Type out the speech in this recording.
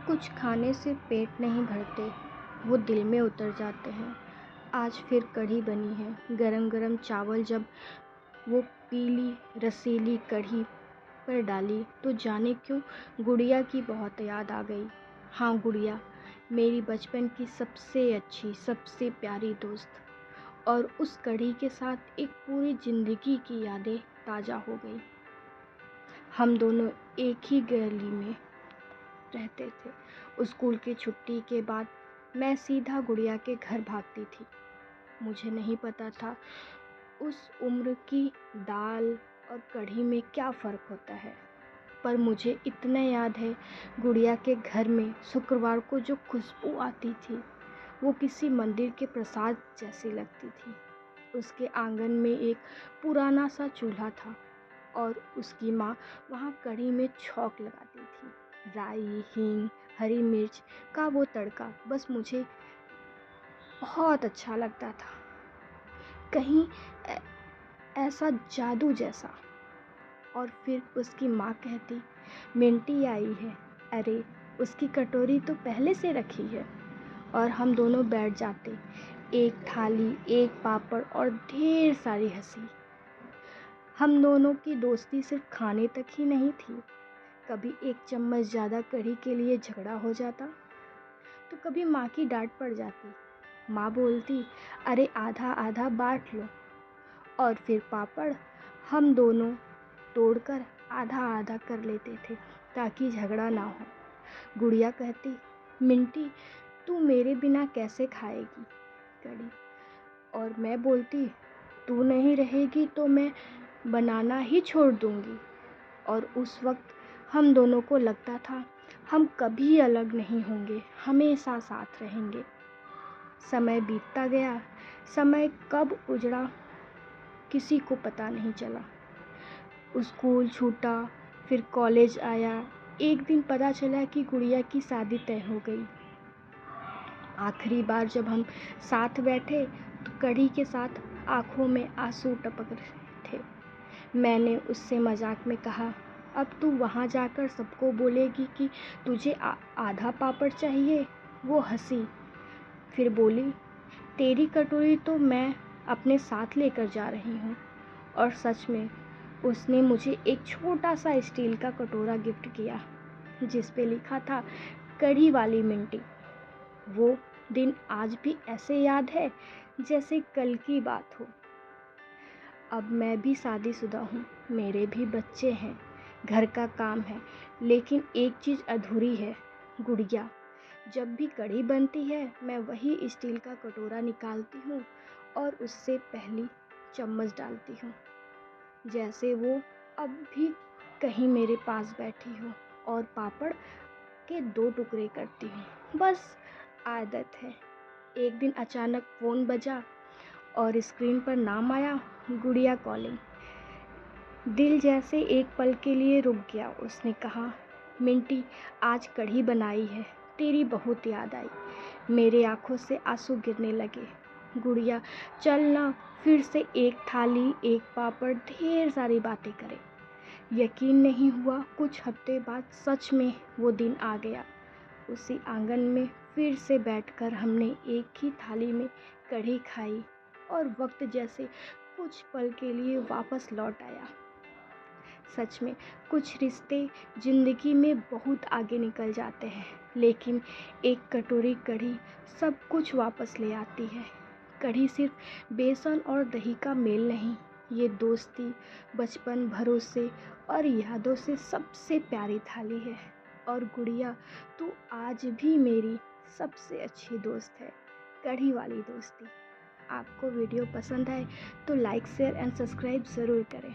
कुछ खाने से पेट नहीं भरते, वो दिल में उतर जाते हैं। आज फिर कढ़ी बनी है, गरम गरम चावल जब वो पीली रसीली कढ़ी पर डाली तो जाने क्यों गुड़िया की बहुत याद आ गई। हाँ गुड़िया, मेरी बचपन की सबसे अच्छी सबसे प्यारी दोस्त। और उस कढ़ी के साथ एक पूरी ज़िंदगी की यादें ताज़ा हो गई। हम दोनों एक ही गली में रहते थे। स्कूल की छुट्टी के बाद मैं सीधा गुड़िया के घर भागती थी। मुझे नहीं पता था उस उम्र की दाल और कढ़ी में क्या फ़र्क होता है, पर मुझे इतना याद है गुड़िया के घर में शुक्रवार को जो खुशबू आती थी वो किसी मंदिर के प्रसाद जैसी लगती थी। उसके आंगन में एक पुराना सा चूल्हा था और उसकी माँ वहाँ कढ़ी में छौंक लगाती थी। राई, हींग, हरी मिर्च का वो तड़का बस मुझे बहुत अच्छा लगता था, कहीं ऐसा जादू जैसा। और फिर उसकी माँ कहती, मिंटी आई है। अरे उसकी कटोरी तो पहले से रखी है। और हम दोनों बैठ जाते, एक थाली, एक पापड़ और ढेर सारी हंसी। हम दोनों की दोस्ती सिर्फ खाने तक ही नहीं थी। कभी एक चम्मच ज़्यादा कढ़ी के लिए झगड़ा हो जाता तो कभी माँ की डांट पड़ जाती। माँ बोलती, अरे आधा आधा बांट लो। और फिर पापड़ हम दोनों तोड़कर आधा आधा कर लेते थे ताकि झगड़ा ना हो। गुड़िया कहती, मिंटी तू मेरे बिना कैसे खाएगी कढ़ी? और मैं बोलती, तू नहीं रहेगी तो मैं बनाना ही छोड़ दूँगी। और उस वक्त हम दोनों को लगता था हम कभी अलग नहीं होंगे, हमेशा साथ रहेंगे। समय बीतता गया, समय कब उजड़ा किसी को पता नहीं चला। स्कूल छूटा, फिर कॉलेज आया। एक दिन पता चला कि गुड़िया की शादी तय हो गई। आखिरी बार जब हम साथ बैठे तो कढ़ी के साथ आँखों में आंसू टपक रहे थे। मैंने उससे मजाक में कहा, अब तू वहाँ जाकर सबको बोलेगी कि तुझे आधा पापड़ चाहिए। वो हंसी, फिर बोली, तेरी कटोरी तो मैं अपने साथ लेकर जा रही हूँ। और सच में उसने मुझे एक छोटा सा स्टील का कटोरा गिफ्ट किया जिस पे लिखा था, कढ़ी वाली मिंटी। वो दिन आज भी ऐसे याद है जैसे कल की बात हो। अब मैं भी शादीशुदा हूँ, मेरे भी बच्चे हैं, घर का काम है, लेकिन एक चीज़ अधूरी है, गुड़िया। जब भी कढ़ी बनती है मैं वही स्टील का कटोरा निकालती हूँ और उससे पहली चम्मच डालती हूँ, जैसे वो अब भी कहीं मेरे पास बैठी हो और पापड़ के 2 टुकड़े करती हूँ। बस आदत है। एक दिन अचानक फ़ोन बजा और स्क्रीन पर नाम आया, गुड़िया कॉलिंग। दिल जैसे एक पल के लिए रुक गया। उसने कहा, मिंटी आज कढ़ी बनाई है, तेरी बहुत याद आई। मेरे आँखों से आंसू गिरने लगे। गुड़िया चल ना फिर से एक थाली, एक पापड़, ढेर सारी बातें करें। यकीन नहीं हुआ, कुछ हफ्ते बाद सच में वो दिन आ गया। उसी आंगन में फिर से बैठकर हमने एक ही थाली में कढ़ी खाई और वक्त जैसे कुछ पल के लिए वापस लौट आया। सच में कुछ रिश्ते ज़िंदगी में बहुत आगे निकल जाते हैं, लेकिन एक कटोरी कढ़ी सब कुछ वापस ले आती है। कढ़ी सिर्फ बेसन और दही का मेल नहीं, ये दोस्ती, बचपन, भरोसे और यादों से सबसे प्यारी थाली है। और गुड़िया, तू आज भी मेरी सबसे अच्छी दोस्त है, कढ़ी वाली दोस्ती। आपको वीडियो पसंद आए तो लाइक, शेयर एंड सब्सक्राइब ज़रूर करें।